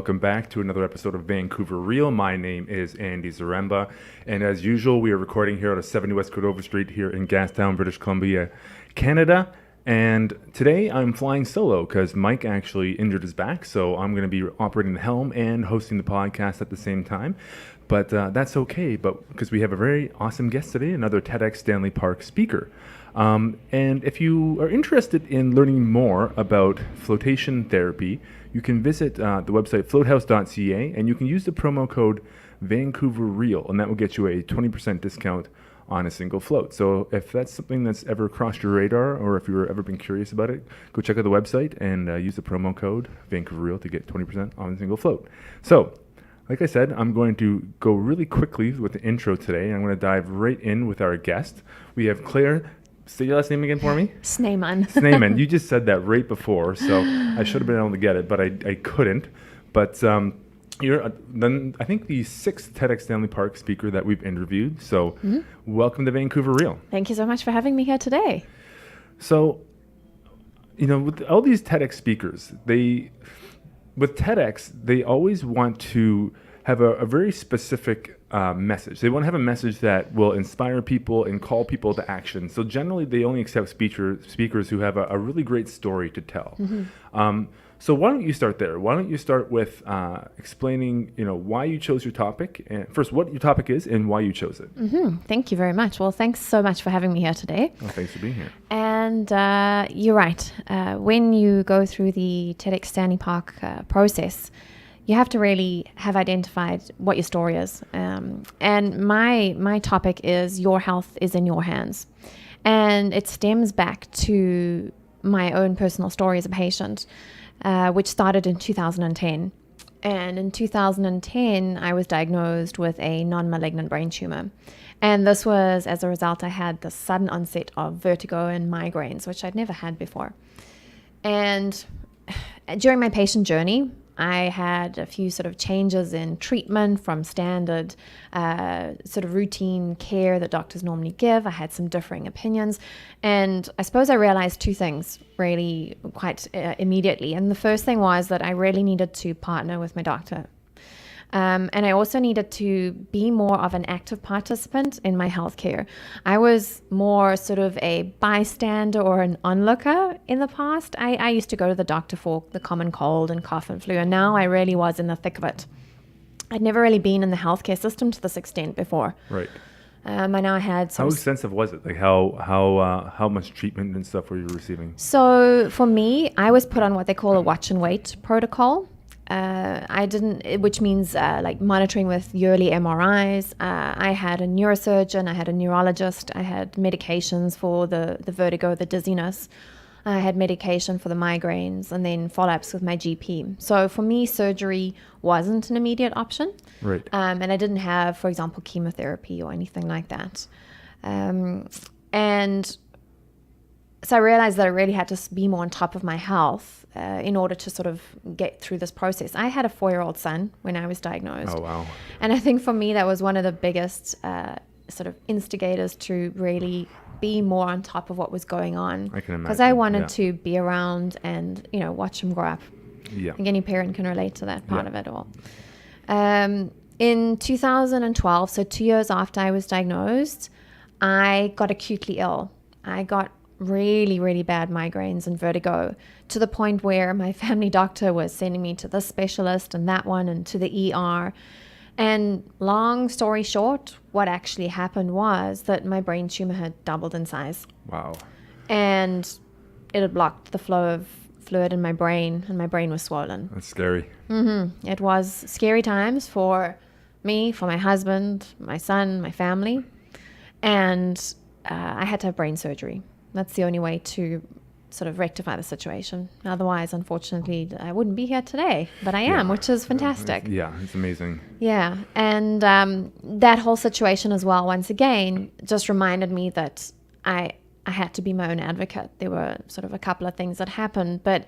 welcome back to another episode of Vancouver Real. My name is Andy Zaremba, and as usual, we are recording here at 70 West Cordova Street here in Gastown, British Columbia, Canada. And today I'm flying solo because Mike actually injured his back, so I'm going to be operating the helm and hosting the podcast at the same time. But that's okay, because we have a very awesome guest today, another Tedx Stanley Park Speaker. And if you are interested in learning more about flotation therapy, you can visit the website floathouse.ca, and you can use the promo code VancouverReal, and that will get you a 20% discount on a single float. So if that's something that's ever crossed your radar, or if you've ever been curious about it, go check out the website and use the promo code VancouverReal to get 20% on a single float. So, like I said, I'm going to go really quickly with the intro today. I'm going to dive right in with our guest. We have Claire. Say your last name again for me? Snyman. Snyman. You just said that right before, so I should have been able to get it, but I couldn't. But you're then I think the 6th Tedx Stanley Park speaker that we've interviewed. So welcome to Vancouver Real. Thank you so much for having me here today. So, with all these TEDx speakers, with TEDx, they always want to have a very specific message. They want to have a message that will inspire people and call people to action. So generally, they only accept speakers who have a really great story to tell. So why don't you start there? Why don't you start with explaining, why you chose your topic, and first what your topic is and why you chose it. Thank you very much. Well, thanks so much for having me here today. Oh, thanks for being here. And you're right. When you go through the Tedx Stanley Park process, you have to really have identified what your story is. And my topic is your health is in your hands. And it stems back to my own personal story as a patient, which started in 2010. And in 2010, I was diagnosed with a non-malignant brain tumor. And this was as a result, I had the sudden onset of vertigo and migraines, which I'd never had before. And during my patient journey, I had a few sort of changes in treatment from standard sort of routine care that doctors normally give. I had some differing opinions. And I suppose I realized two things really quite immediately. And the first thing was that I really needed to partner with my doctor. And I also needed to be more of an active participant in my healthcare. I was more sort of a bystander or an onlooker in the past. I used to go to the doctor for the common cold and cough and flu, and now I really was in the thick of it. I'd never really been in the healthcare system to this extent before. Right. I know I had some... How extensive was it? Like how much treatment and stuff were you receiving? So for me, I was put on what they call a watch and wait protocol. Which means like monitoring with yearly MRIs. I had a neurosurgeon, I had a neurologist, I had medications for the vertigo, the dizziness. I had medication for the migraines, and then follow-ups with my GP. So for me, surgery wasn't an immediate option. Right. And I didn't have, for example, chemotherapy or anything like that. And so I realized that I really had to be more on top of my health in order to sort of get through this process. I had a 4-year-old son when I was diagnosed. Oh, wow. And I think for me, that was one of the biggest sort of instigators to really be more on top of what was going on. I can imagine. Because I wanted to be around and, watch him grow up. Yeah. I think any parent can relate to that part of it all. In 2012, so 2 years after I was diagnosed, I got acutely ill. I got really, really bad migraines and vertigo, to the point where my family doctor was sending me to this specialist and that one and to the ER. And long story short, what actually happened was that my brain tumor had doubled in size. Wow. And it had blocked the flow of fluid in my brain, and my brain was swollen. That's scary. It was scary times for me, for my husband, my son, my family. And I had to have brain surgery. That's the only way to sort of rectify the situation. Otherwise, unfortunately, I wouldn't be here today, but I am, which is fantastic. Yeah, it's amazing. Yeah, and that whole situation as well, once again, just reminded me that I had to be my own advocate. There were sort of a couple of things that happened, but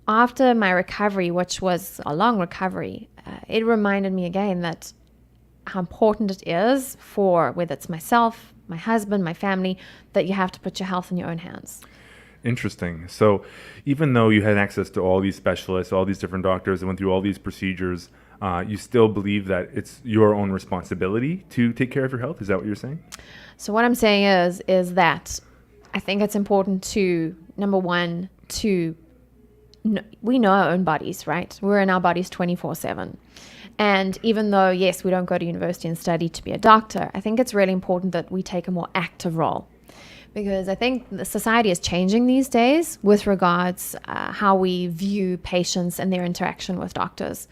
after my recovery, which was a long recovery, it reminded me again that how important it is for, whether it's myself, my husband, my family, that you have to put your health in your own hands. Interesting. So even though you had access to all these specialists, all these different doctors, and went through all these procedures, you still believe that it's your own responsibility to take care of your health? Is that what you're saying? So what I'm saying is that I think it's important to, number one, we know our own bodies, right? We're in our bodies 24/7. And even though, yes, we don't go to university and study to be a doctor, I think it's really important that we take a more active role. Because I think the society is changing these days with regards how we view patients and their interaction with doctors.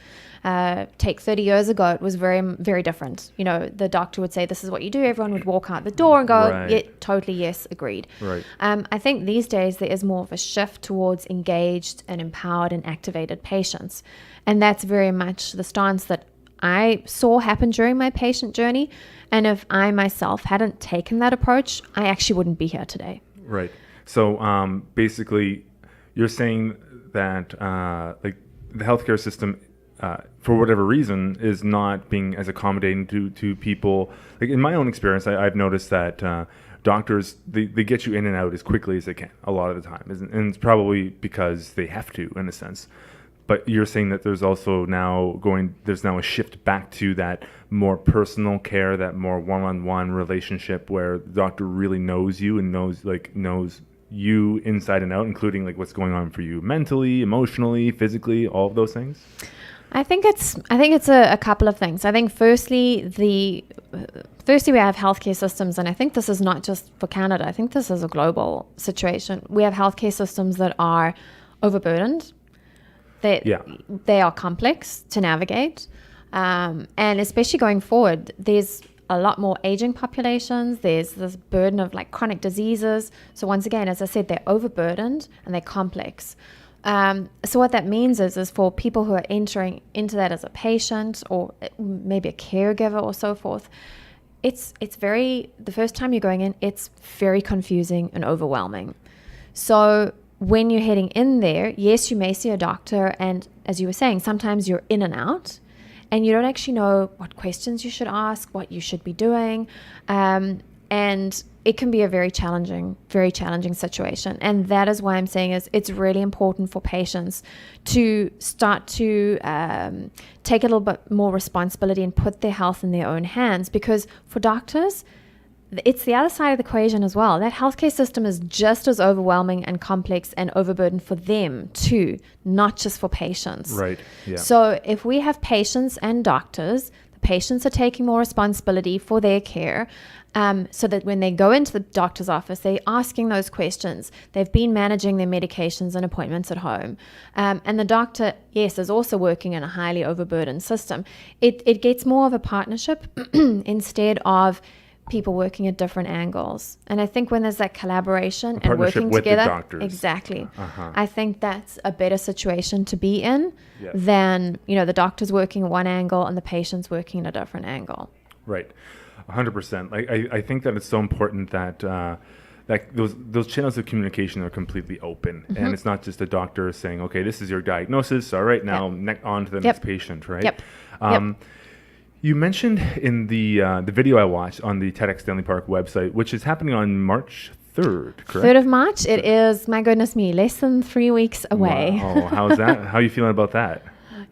Take 30 years ago, it was very, very different. You know, the doctor would say, this is what you do. Everyone would walk out the door and go, Right. yeah, totally, yes, agreed. Right. I think these days there is more of a shift towards engaged and empowered and activated patients. And that's very much the stance that I saw happen during my patient journey. And if I myself hadn't taken that approach, I actually wouldn't be here today. Right. So basically, you're saying that like the healthcare system, for whatever reason, is not being as accommodating to people. Like in my own experience, I've noticed that doctors, they get you in and out as quickly as they can a lot of the time. And it's probably because they have to, in a sense. But you're saying that there's also now a shift back to that more personal care, that more one-on-one relationship where the doctor really knows you and knows you inside and out, including like what's going on for you mentally, emotionally, physically, all of those things. I think it's a couple of things. I think firstly we have healthcare systems, and I think this is not just for Canada. I think this is a global situation. We have healthcare systems that are overburdened. They are complex to navigate, and especially going forward, there's a lot more aging populations. There's this burden of like chronic diseases. So once again, as I said, they're overburdened and they're complex. So what that means is for people who are entering into that as a patient or maybe a caregiver or so forth, it's very, the first time you're going in, it's very confusing and overwhelming. So when you're heading in there, yes, you may see a doctor, and as you were saying, sometimes you're in and out and you don't actually know what questions you should ask, what you should be doing. And it can be a very challenging situation. And that is why I'm saying is it's really important for patients to start to take a little bit more responsibility and put their health in their own hands. Because for doctors, it's the other side of the equation as well. That healthcare system is just as overwhelming and complex and overburdened for them too, not just for patients. Right. Yeah. So if we have patients and doctors, the patients are taking more responsibility for their care, so that when they go into the doctor's office, they're asking those questions. They've been managing their medications and appointments at home. And the doctor, yes, is also working in a highly overburdened system. It gets more of a partnership instead of people working at different angles. And I think when there's that collaboration and working with together, the doctors. exactly. Uh-huh. I think that's a better situation to be in than, the doctor's working at one angle and the patient's working at a different angle. Right. 100%. I think that it's so important that those channels of communication are completely open, and it's not just a doctor saying, okay, this is your diagnosis. All right, now on to the next patient, right? Yep. You mentioned in the video I watched on the Tedx Stanley Park website, which is happening on March 3rd, correct? 3rd of March. It is, my goodness me, less than 3 weeks away. Wow. How's that? How are you feeling about that?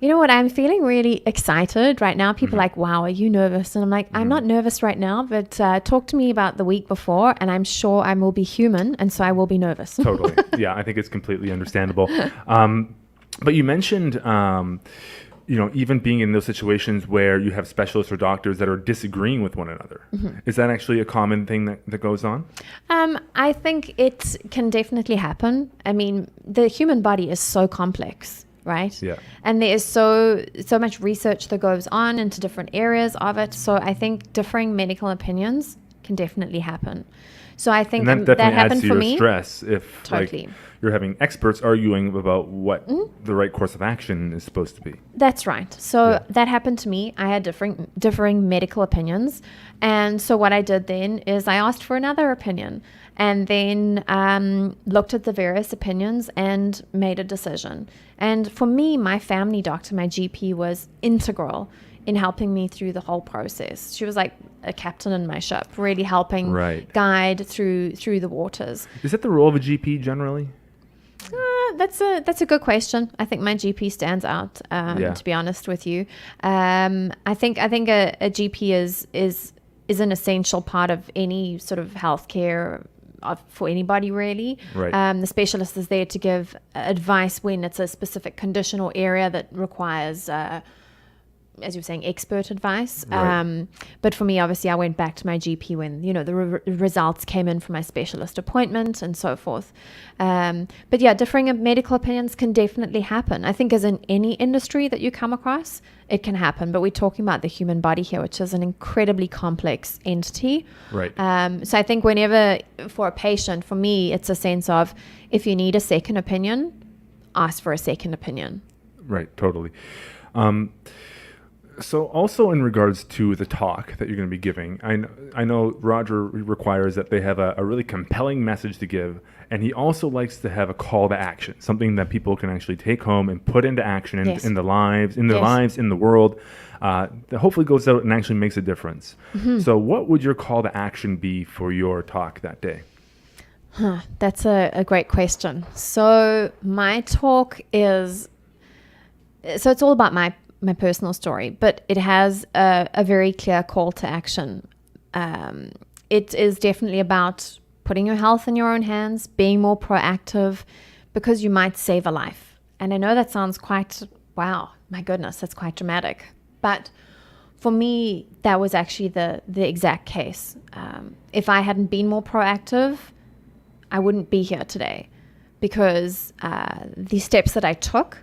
You know what? I'm feeling really excited right now. People are like, wow, are you nervous? And I'm like, I'm not nervous right now, but talk to me about the week before, and I'm sure I will be human, and so I will be nervous. Totally. Yeah, I think it's completely understandable. But you mentioned even being in those situations where you have specialists or doctors that are disagreeing with one another. Is that actually a common thing that goes on? I think it can definitely happen. I mean, the human body is so complex, right? Yeah. And there is so much research that goes on into different areas of it. So I think differing medical opinions can definitely happen. So I think and that definitely happened adds to for your me. Stress if Totally. You're having experts arguing about what the right course of action is supposed to be. That's right. So that happened to me. I had differing medical opinions. And so what I did then is I asked for another opinion and then looked at the various opinions and made a decision. And for me, my family doctor, my GP, was integral in helping me through the whole process. She was like a captain in my ship, really helping guide through the waters. Is that the role of a GP generally? That's a good question. I think my GP stands out, to be honest with you. I think a GP is an essential part of any sort of healthcare for anybody, really. Right. The specialist is there to give advice when it's a specific condition or area that requires as you were saying, expert advice. Right. But for me, obviously, I went back to my GP when, the results came in from my specialist appointment and so forth. But yeah, differing medical opinions can definitely happen. I think as in any industry that you come across, it can happen. But we're talking about the human body here, which is an incredibly complex entity. Right. So I think whenever, for a patient, for me, it's a sense of, if you need a second opinion, ask for a second opinion. Right, totally. So also in regards to the talk that you're going to be giving, I know Roger requires that they have a really compelling message to give, and he also likes to have a call to action, something that people can actually take home and put into action in their lives, in the world, that hopefully goes out and actually makes a difference. Mm-hmm. So what would your call to action be for your talk that day? That's a great question. So my talk it's all about my personal story, but it has a very clear call to action. It is definitely about putting your health in your own hands, being more proactive, because you might save a life. And I know that sounds quite, wow, my goodness, that's quite dramatic. But for me, that was actually the exact case. If I hadn't been more proactive, I wouldn't be here today, because the steps that I took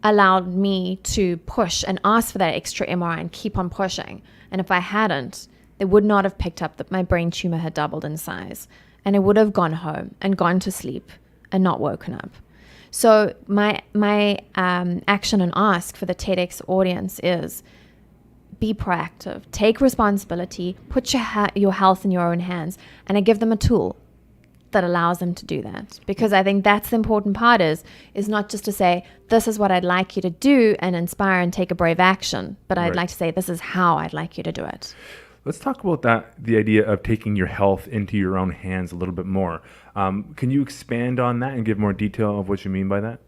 allowed me to push and ask for that extra MRI and keep on pushing. And if I hadn't, they would not have picked up that my brain tumor had doubled in size, and I would have gone home and gone to sleep and not woken up. So my action and ask for the TEDx audience is, be proactive, take responsibility, put your health in your own hands, and I give them a tool that allows them to do that. Because I think that's the important part is not just to say, this is what I'd like you to do and inspire and take a brave action, but I'd like to say, this is how I'd like you to do it. Let's talk about that, the idea of taking your health into your own hands a little bit more. Can you expand on that and give more detail of what you mean by that?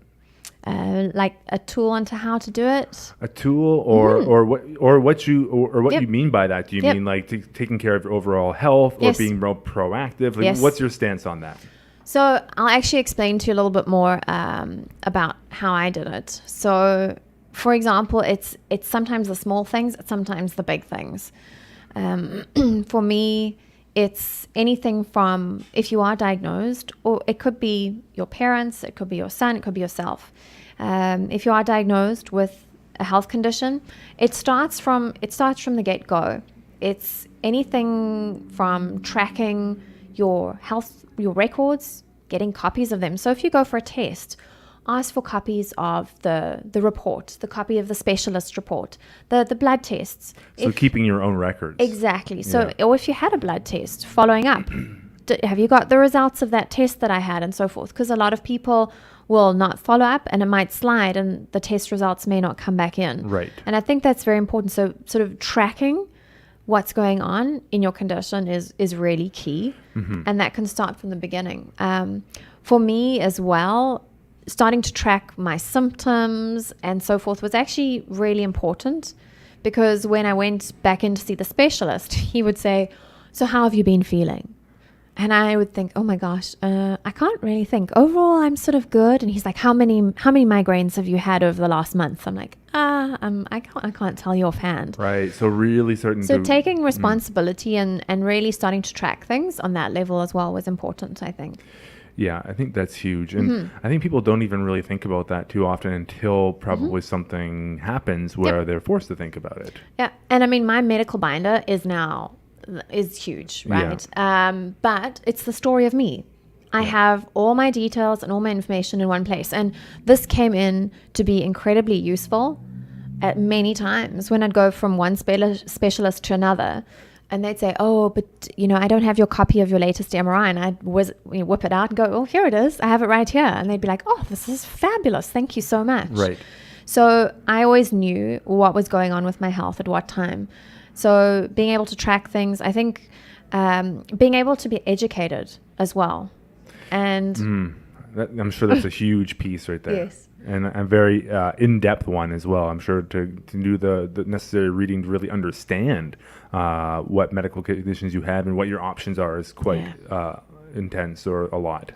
Like a tool onto how to do it. A tool, or what you mean by that? Do you mean like taking care of your overall health, or being more proactive? Like, what's your stance on that? So I'll actually explain to you a little bit more about how I did it. So, for example, it's sometimes the small things, it's sometimes the big things. For me, it's anything from, if you are diagnosed, or it could be your parents, it could be your son, it could be yourself. If you are diagnosed with a health condition, it starts from the get-go. It's anything from tracking your health, your records, getting copies of them. So if you go for a test, ask for copies of the report, the copy of the specialist report, the blood tests. So keeping your own records. Exactly. So, or if you had a blood test, following up, have you got the results of that test that I had, and so forth? Because a lot of people will not follow up, and it might slide, and the test results may not come back in. Right. And I think that's very important. So sort of tracking what's going on in your condition is really key. Mm-hmm. And that can start from the beginning. For me as well, starting to track my symptoms and so forth was actually really important, because when I went back in to see the specialist, he would say, so how have you been feeling? And I would think, oh my gosh, I can't really think. Overall, I'm sort of good. And he's like, how many migraines have you had over the last month? I'm like, I can't tell you offhand. Right. So really starting So taking responsibility and really starting to track things on that level as well was important, I think. Yeah, I think that's huge. And I think people don't even really think about that too often until probably something happens where they're forced to think about it. Yeah. And I mean, my medical binder is huge, right? Yeah. But it's the story of me. I have all my details and all my information in one place. And this came in to be incredibly useful at many times when I'd go from one specialist to another. And they'd say, oh, but, I don't have your copy of your latest MRI. And I'd whip it out and go, oh, here it is. I have it right here. And they'd be like, oh, this is fabulous. Thank you so much. Right. So I always knew what was going on with my health at what time. So being able to track things, I think being able to be educated as well. And I'm sure that's a huge piece right there. Yes. And a very in-depth one as well. I'm sure to do the necessary reading to really understand what medical conditions you have and what your options are is quite intense or a lot.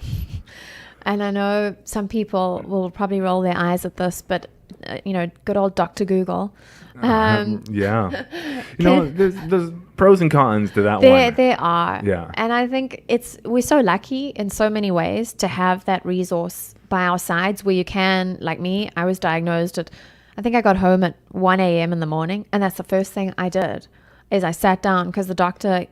And I know some people will probably roll their eyes at this, but good old Dr. Google. There's pros and cons to that one. There are. Yeah. And I think we're so lucky in so many ways to have that resource by our sides where you can, like me, I was diagnosed I think I got home at 1 a.m. in the morning, and that's the first thing I did is I sat down because the doctor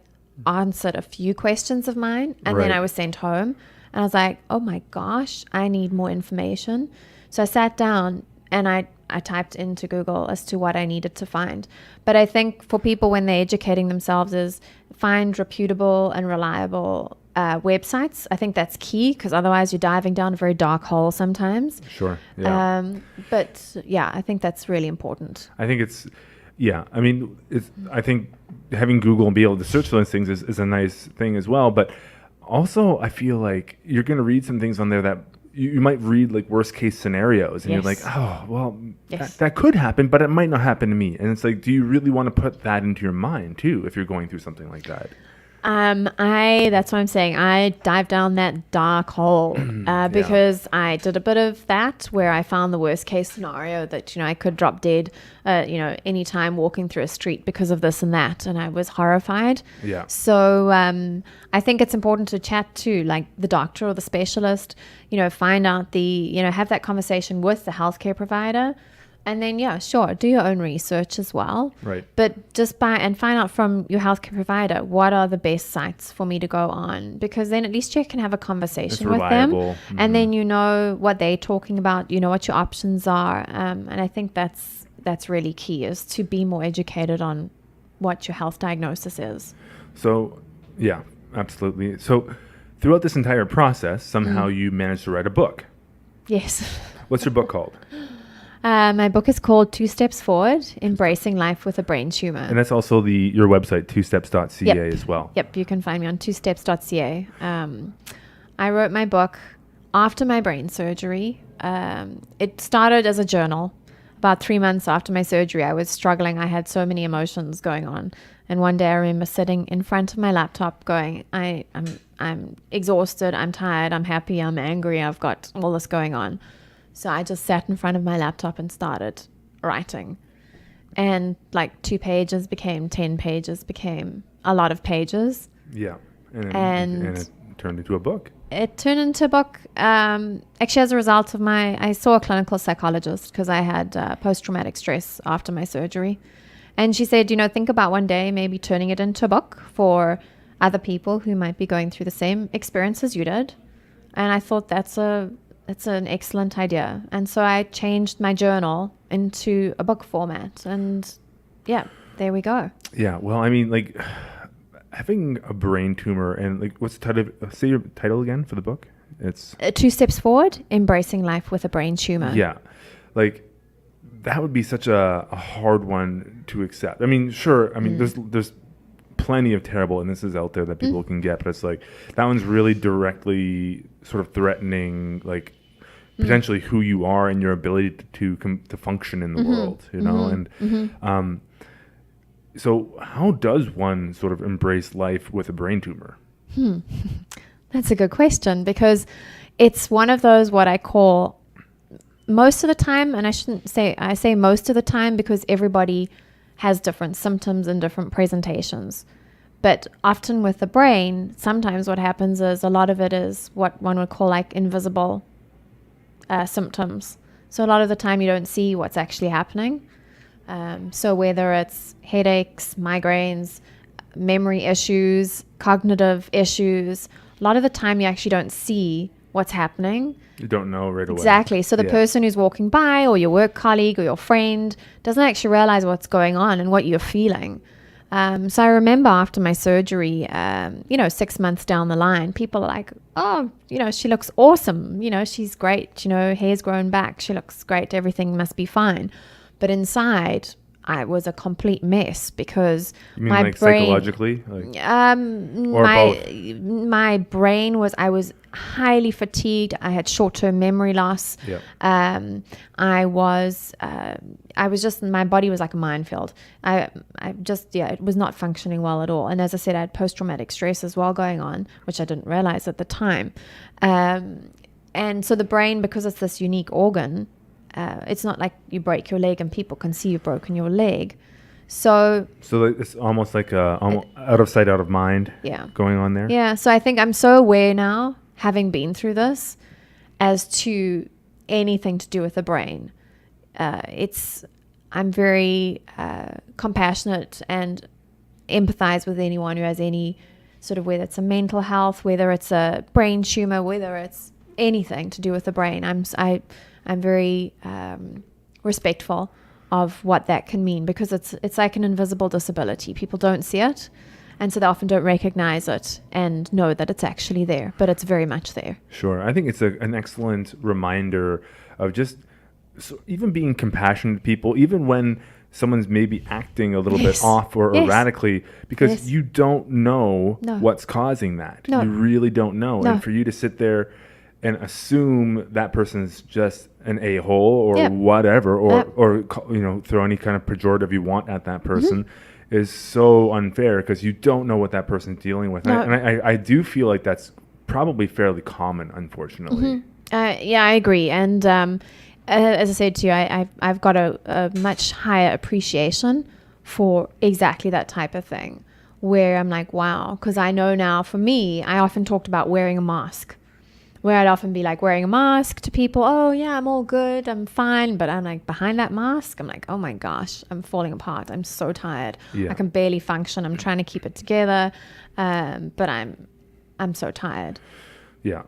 answered a few questions of mine, and then I was sent home, and I was like, oh my gosh, I need more information. So I sat down and I typed into Google as to what I needed to find. But I think for people when they're educating themselves is find reputable and reliable websites. I think that's key because otherwise you're diving down a very dark hole sometimes. Sure. Yeah. But yeah, I think that's really important. I think I think having Google and be able to search those things is a nice thing as well. But also I feel like you're going to read some things on there that you might read like worst case scenarios and you're like, oh, well, that could happen, but it might not happen to me. And it's like, do you really want to put that into your mind too, if you're going through something like that? That's what I'm saying. I dived down that dark hole because I did a bit of that where I found the worst case scenario that, I could drop dead, anytime walking through a street because of this and that. And I was horrified. Yeah. So, I think it's important to chat to like the doctor or the specialist, find out have that conversation with the healthcare provider. And then, do your own research as well. Right. But just find out from your healthcare provider, what are the best sites for me to go on? Because then at least you can have a conversation with them. Mm-hmm. And then you know what they're talking about, what your options are. And I think that's really key, is to be more educated on what your health diagnosis is. So, yeah, absolutely. So throughout this entire process, somehow you managed to write a book. Yes. What's your book called? My book is called 2 Steps Forward, Embracing Life with a Brain Tumour. And that's also your website, 2steps.ca as well. Yep, you can find me on 2steps.ca. I wrote my book after my brain surgery. It started as a journal. About 3 months after my surgery, I was struggling. I had so many emotions going on. And one day I remember sitting in front of my laptop going, I'm exhausted, I'm tired, I'm happy, I'm angry, I've got all this going on. So I just sat in front of my laptop and started writing. And like 2 pages became 10 pages, became a lot of pages. Yeah. And it turned into a book. It turned into a book. Actually, as a result of I saw a clinical psychologist because I had post-traumatic stress after my surgery. And she said, think about one day maybe turning it into a book for other people who might be going through the same experience as you did. And I thought that's an excellent idea. And so I changed my journal into a book format. And yeah, there we go. Yeah. Well, I mean, like having a brain tumor and like, what's the title? Say your title again for the book. It's 2 Steps Forward, Embracing Life with a Brain Tumor. Yeah. Like that would be such a hard one to accept. I mean, sure. I mean, there's plenty of terrible illnesses out there that people can get, but it's like that one's really directly sort of threatening, like potentially who you are and your ability to function in the world, And so how does one sort of embrace life with a brain tumor? That's a good question, because it's one of those what I call most of the time, and I say most of the time because everybody has different symptoms and different presentations. But often with the brain, sometimes what happens is a lot of it is what one would call like invisible symptoms. So a lot of the time you don't see what's actually happening. So whether it's headaches, migraines, memory issues, cognitive issues, a lot of the time you actually don't see what's happening. You don't know right away. Exactly. So the person who's walking by or your work colleague or your friend doesn't actually realize what's going on and what you're feeling. So I remember after my surgery, 6 months down the line, people are like, oh, she looks awesome. She's great. Hair's grown back. She looks great. Everything must be fine. But inside, I was a complete mess because You mean my like brain, psychologically? Or my brain I was highly fatigued. I had short-term memory loss. Yeah. I was just, my body was like a minefield. It was not functioning well at all. And as I said, I had post-traumatic stress as well going on, which I didn't realize at the time. And so the brain, because it's this unique organ, it's not like you break your leg and people can see you've broken your leg. So it's almost like almost out of sight, out of mind going on there. Yeah. So I think I'm so aware now, having been through this, as to anything to do with the brain. I'm very compassionate and empathize with anyone who has any sort of, whether it's a mental health, whether it's a brain tumor, whether it's anything to do with the brain. I'm very respectful of what that can mean, because it's like an invisible disability. People don't see it, and so they often don't recognize it and know that it's actually there, but it's very much there. Sure. I think it's an excellent reminder of just even being compassionate to people, even when someone's maybe acting a little bit off or erratically, because you don't know what's causing that. You really don't know. And for you to sit there and assume that person's just an a-hole or whatever, or throw any kind of pejorative you want at that person is so unfair, because you don't know what that person's dealing with. No. And I do feel like that's probably fairly common, unfortunately. I agree. And as I said to you, I've got a much higher appreciation for exactly that type of thing, where I'm like, wow, because I know now, for me, I often talked about wearing a mask, where I'd often be like wearing a mask to people. Oh yeah, I'm all good, I'm fine. But I'm like, behind that mask, I'm like, oh my gosh, I'm falling apart. I'm so tired. I can barely function. I'm trying to keep it together. But I'm so tired. Yeah.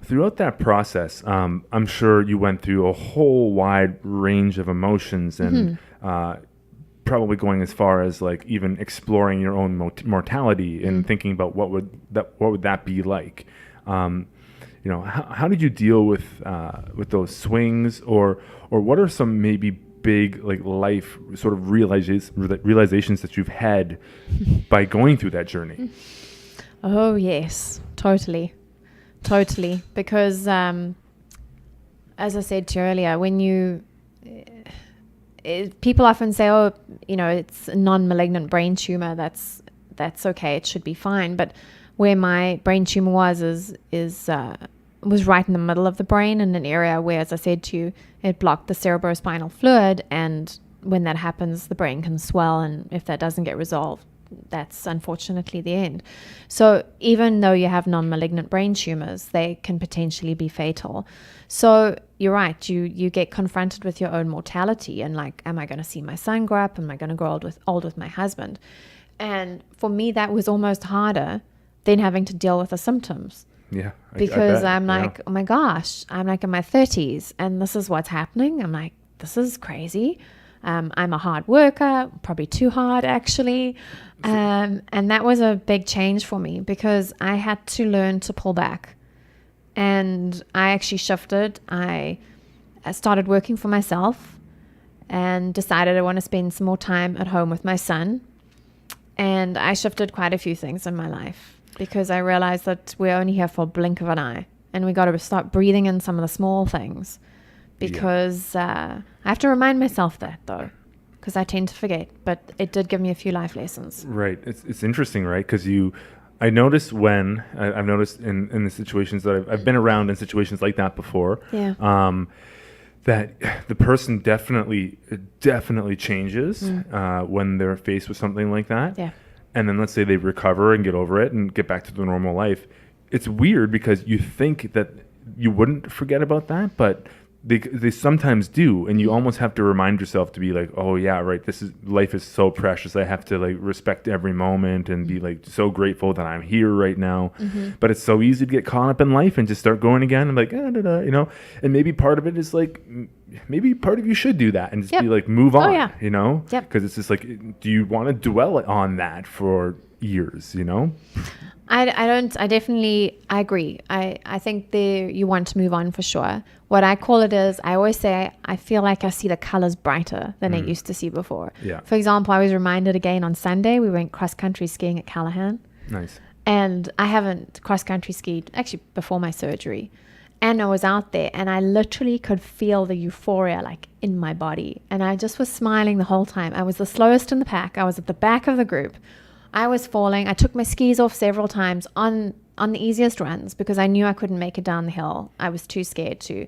Throughout that process, I'm sure you went through a whole wide range of emotions, and probably going as far as like even exploring your own mortality and thinking about what would that be like. How did you deal with those swings, or what are some maybe big like life sort of realizations that you've had by going through that journey? Oh yes, totally, because as I said to you earlier, when people often say, oh, it's a non-malignant brain tumor, that's okay, it should be fine. But where my brain tumor was right in the middle of the brain, in an area where, as I said to you, it blocked the cerebrospinal fluid, and when that happens, the brain can swell, and if that doesn't get resolved, that's unfortunately the end. So even though you have non-malignant brain tumors, they can potentially be fatal. So you're right, you get confronted with your own mortality, and like, am I going to see my son grow up? Am I going to grow old with my husband? And for me, that was almost harder than having to deal with the symptoms. Yeah. Because I'm like, oh my gosh, I'm like in my 30s and this is what's happening. I'm like, this is crazy. I'm a hard worker, probably too hard actually. And that was a big change for me, because I had to learn to pull back. And I actually shifted. I started working for myself and decided I want to spend some more time at home with my son. And I shifted quite a few things in my life, because I realized that we're only here for a blink of an eye, and we got to start breathing in some of the small things, because I have to remind myself that, though, because I tend to forget. But it did give me a few life lessons. Right. It's interesting, right? Because I've noticed in the situations that I've been around in situations like that before, that the person definitely changes when they're faced with something like that. Yeah. And then let's say they recover and get over it and get back to their normal life. It's weird, because you think that you wouldn't forget about that, but they sometimes do, and you almost have to remind yourself to be like, oh yeah, right, life is so precious. I have to like respect every moment and be like so grateful that I'm here right now. But it's so easy to get caught up in life and just start going again and like, you know. And maybe part of it is like, maybe part of you should do that and just be like, move on, yeah. you know, Yep. because it's just like, do you want to dwell on that for years, you know? I agree. I think you want to move on for sure. What I call it is, I always say, I feel like I see the colors brighter than I used to see before. Yeah. For example, I was reminded again on Sunday, we went cross-country skiing at Callahan. Nice. And I haven't cross-country skied, actually, before my surgery. And I was out there, and I literally could feel the euphoria, like, in my body. And I just was smiling the whole time. I was the slowest in the pack. I was at the back of the group. I was falling. I took my skis off several times on the easiest runs because I knew I couldn't make it down the hill. I was too scared to.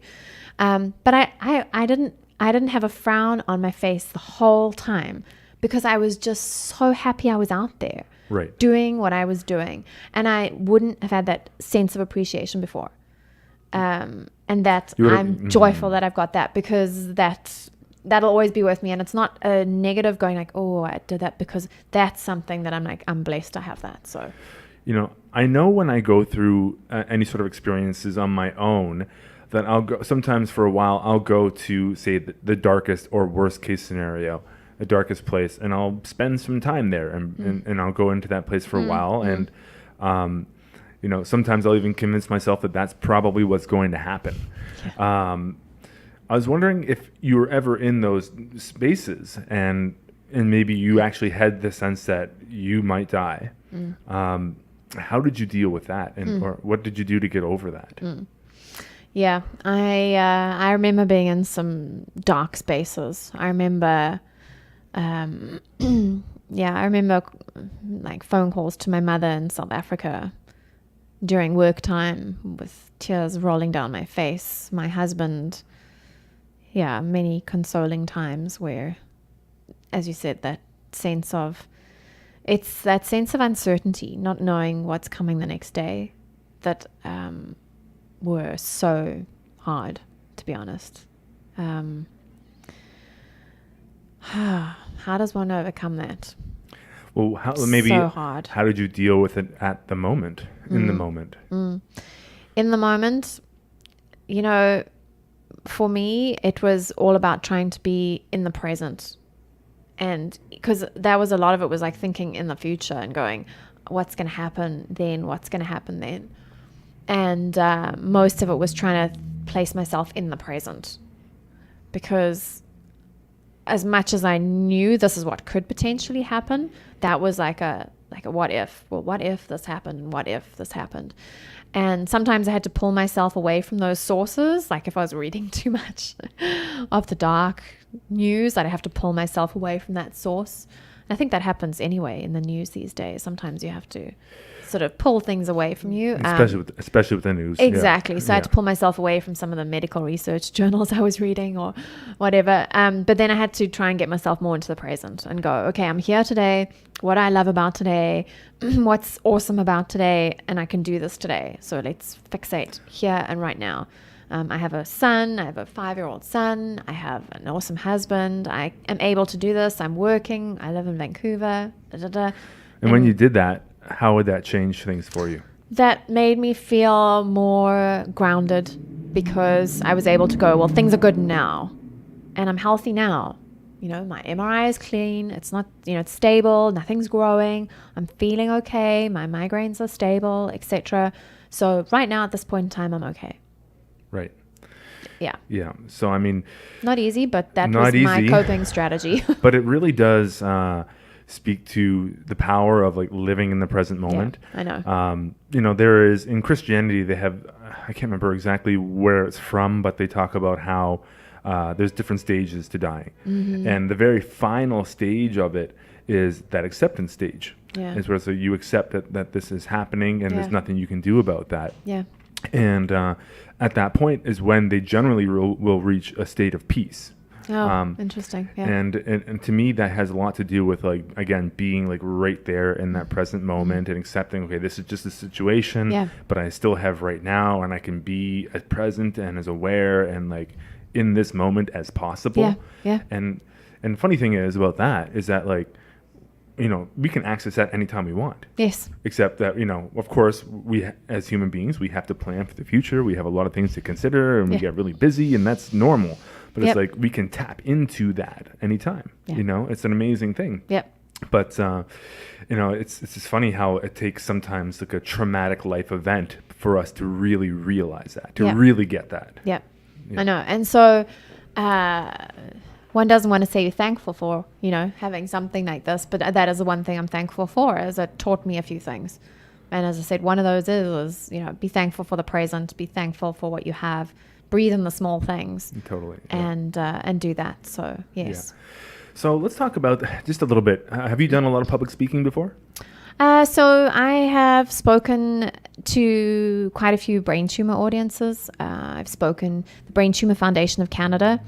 But I didn't have a frown on my face the whole time because I was just so happy I was out there, Right. doing what I was doing. And I wouldn't have had that sense of appreciation before. And that I'm joyful that I've got that, because that'll always be with me. And it's not a negative going like, oh, I did that, because that's something that I'm like, I'm blessed to have that. So, You know, I know when I go through any sort of experiences on my own that I'll go, sometimes for a while, I'll go to, say, the darkest or worst case scenario, the darkest place, and I'll spend some time there and I'll go into that place for a while. And, you know, sometimes I'll even convince myself that that's probably what's going to happen. Yeah. I was wondering if you were ever in those spaces and maybe you actually had the sense that you might die. How did you deal with that, or what did you do to get over that? Yeah, I remember being in some dark spaces. I remember, like phone calls to my mother in South Africa during work time with tears rolling down my face. My husband, many consoling times where, as you said, that sense of uncertainty, not knowing what's coming the next day, that were so hard, to be honest. How does one overcome that? Well, So hard. How did you deal with it at the moment, in the moment? In the moment, you know, for me, it was all about trying to be in the present. And because that was a lot of it was like thinking in the future and going, what's going to happen then? What's going to happen then? And most of it was trying to place myself in the present, because as much as I knew this is what could potentially happen, that was like a what if? Well, what if this happened? What if this happened? And sometimes I had to pull myself away from those sources. Like if I was reading too much of the dark news, I'd have to pull myself away from that source. And I think that happens anyway in the news these days. Sometimes you have to sort of pull things away from you. Especially with the news. Exactly. So I had to pull myself away from some of the medical research journals I was reading or whatever. But then I had to try and get myself more into the present and go, okay, I'm here today. What I love about today, what's awesome about today, and I can do this today. So let's fixate here and right now. I have a son. I have a 5-year-old son. I have an awesome husband. I am able to do this. I'm working. I live in Vancouver. And when you did that, how would that change things for you? That made me feel more grounded, because I was able to go, well, things are good now and I'm healthy now. You know, my MRI is clean. It's not, it's stable. Nothing's growing. I'm feeling okay. My migraines are stable, etc. So right now at this point in time, I'm okay. Right. Yeah. Yeah. So, I mean, not easy, but that was my coping strategy. But it really does speak to the power of like living in the present moment. Yeah, I in Christianity, they have, I can't remember exactly where it's from, but they talk about how there's different stages to dying. Mm-hmm. And the very final stage of it is that acceptance stage. Yeah. It's where so you accept that this is happening and there's nothing you can do about that. Yeah. And at that point is when they generally will reach a state of peace. Oh, interesting. Yeah. And to me, that has a lot to do with, like, again, being like right there in that present moment and accepting, okay, this is just a situation, but I still have right now, and I can be as present and as aware and like in this moment as possible. Yeah, yeah. And the funny thing is about that is that, like, you know, we can access that anytime we want. Yes. Except that, you know, of course, we as human beings, we have to plan for the future. We have a lot of things to consider, and we get really busy, and that's normal. But it's like we can tap into that anytime. Yeah. You know, it's an amazing thing. Yep. But you know, it's just funny how it takes sometimes like a traumatic life event for us to really realize that, to really get that. Yep. I know. And so one doesn't want to say you're thankful for, you know, having something like this, but that is the one thing I'm thankful for, is it taught me a few things. And as I said, one of those is, you know, be thankful for the present, be thankful for what you have, breathe in the small things. Totally. And do that. So, yes. Yeah. So let's talk about just a little bit. Have you done a lot of public speaking before? So I have spoken to quite a few brain tumor audiences. I've spoken the Brain Tumor Foundation of Canada.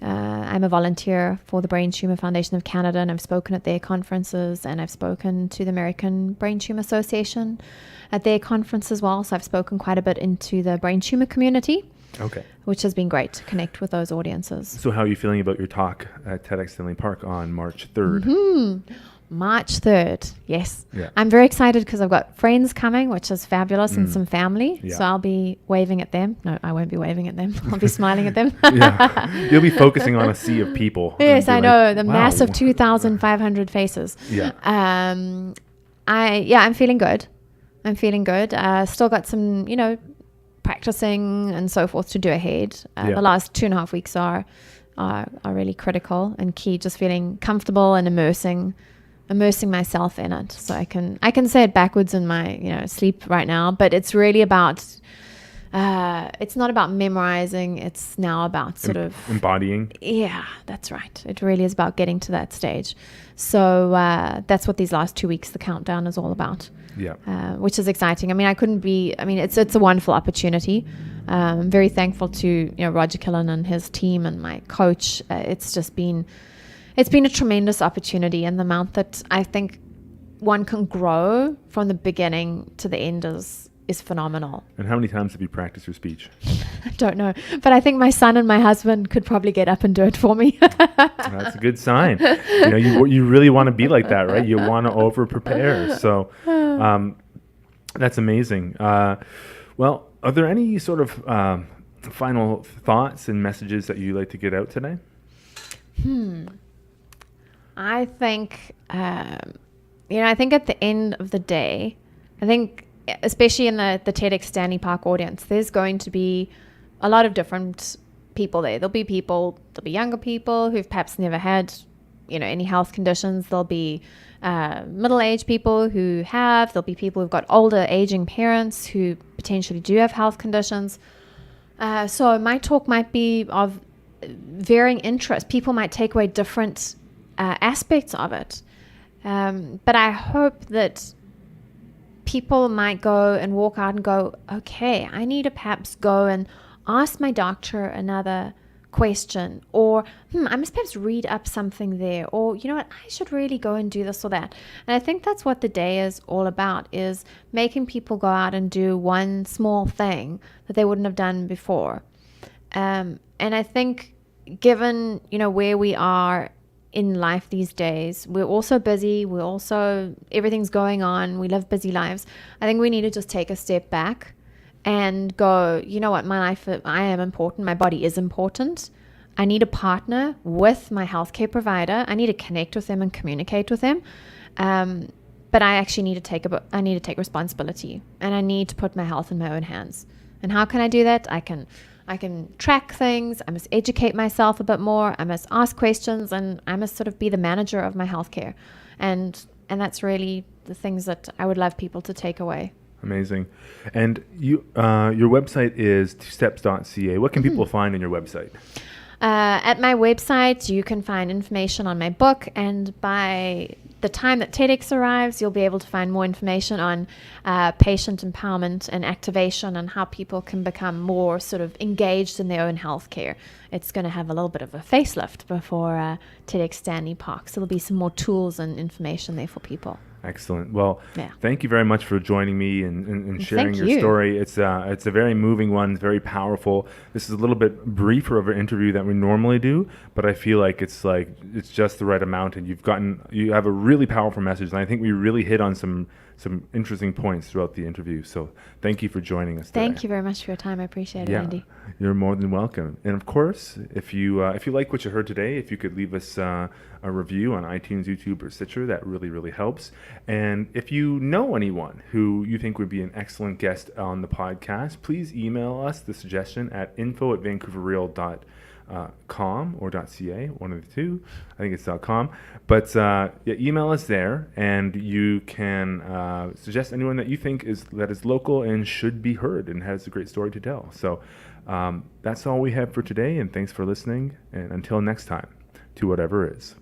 I'm a volunteer for the Brain Tumor Foundation of Canada, and I've spoken at their conferences, and I've spoken to the American Brain Tumor Association at their conference as well. So I've spoken quite a bit into the brain tumor community. Okay. Which has been great to connect with those audiences. So how are you feeling about your talk at Tedx Stanley Park on March 3rd? Mm-hmm. March 3rd, yes. Yeah. I'm very excited because I've got friends coming, which is fabulous, and some family. Yeah. So I'll be waving at them. No, I won't be waving at them. I'll be smiling at them. Yeah. You'll be focusing on a sea of people. Yes, I know. The wow. massive 2,500 faces. Yeah. I'm feeling good. Still got some, you know, practicing and so forth to do ahead. The last 2.5 weeks are really critical and key. Just feeling comfortable and immersing myself in it. So I can say it backwards in my, you know, sleep right now, but it's really about it's not about memorizing. It's now about sort of embodying. Yeah, that's right. It really is about getting to that stage. So that's what these last 2 weeks, the countdown, is all about. Yeah. Which is exciting. I mean, it's a wonderful opportunity. I'm very thankful to, you know, Roger Killen and his team and my coach. It's been a tremendous opportunity, and the amount that I think one can grow from the beginning to the end is phenomenal. And how many times have you practiced your speech? I don't know, but I think my son and my husband could probably get up and do it for me. That's a good sign. You know, you really want to be like that, right? You want to over prepare. So that's amazing. Well, are there any sort of final thoughts and messages that you'd like to get out today? I think, I think at the end of the day, I think especially in the Tedx Stanley Park audience, there's going to be a lot of different people there. There'll be younger people who've perhaps never had, you know, any health conditions. There'll be middle-aged people there'll be people who've got older aging parents who potentially do have health conditions. So my talk might be of varying interest. People might take away different aspects of it. But I hope that people might go and walk out and go, okay, I need to perhaps go and ask my doctor another question, or I must perhaps read up something there, or you know what, I should really go and do this or that. And I think that's what the day is all about, is making people go out and do one small thing that they wouldn't have done before. And I think given, you know, where we are in life these days, we're also busy, everything's going on, we live busy lives. I think we need to just take a step back and go, you know what, my life, I am important, my body is important. I need to partner with my healthcare provider. I need to connect with them and communicate with them. But I actually need to take responsibility, and I need to put my health in my own hands. And how can I do that? I can track things. I must educate myself a bit more. I must ask questions, and I must sort of be the manager of my healthcare. And that's really the things that I would love people to take away. Amazing. And your website is twosteps.ca. What can people find on your website? At my website, you can find information on my book, and by the time that TEDx arrives, you'll be able to find more information on patient empowerment and activation, and how people can become more sort of engaged in their own healthcare. It's going to have a little bit of a facelift before TEDx Stanley Park, so there'll be some more tools and information there for people. Excellent. Well, Yeah. thank you very much for joining me and sharing Thank your you. story. It's a very moving one, very powerful. This is a little bit briefer of an interview than we normally do, but I feel like it's just the right amount, and you have a really powerful message, and I think we really hit on some interesting points throughout the interview. So thank you for joining us today. Thank you very much for your time. I appreciate it, Andy. You're more than welcome. And of course, if you like what you heard today, if you could leave us a review on iTunes, YouTube, or Stitcher, that really, really helps. And if you know anyone who you think would be an excellent guest on the podcast, please email us the suggestion at info@vancouverreal.com or .ca, one of the two. I think it's .com. But email us there, and you can suggest anyone that you think is local and should be heard and has a great story to tell. So that's all we have for today, and thanks for listening. And until next time, to whatever is.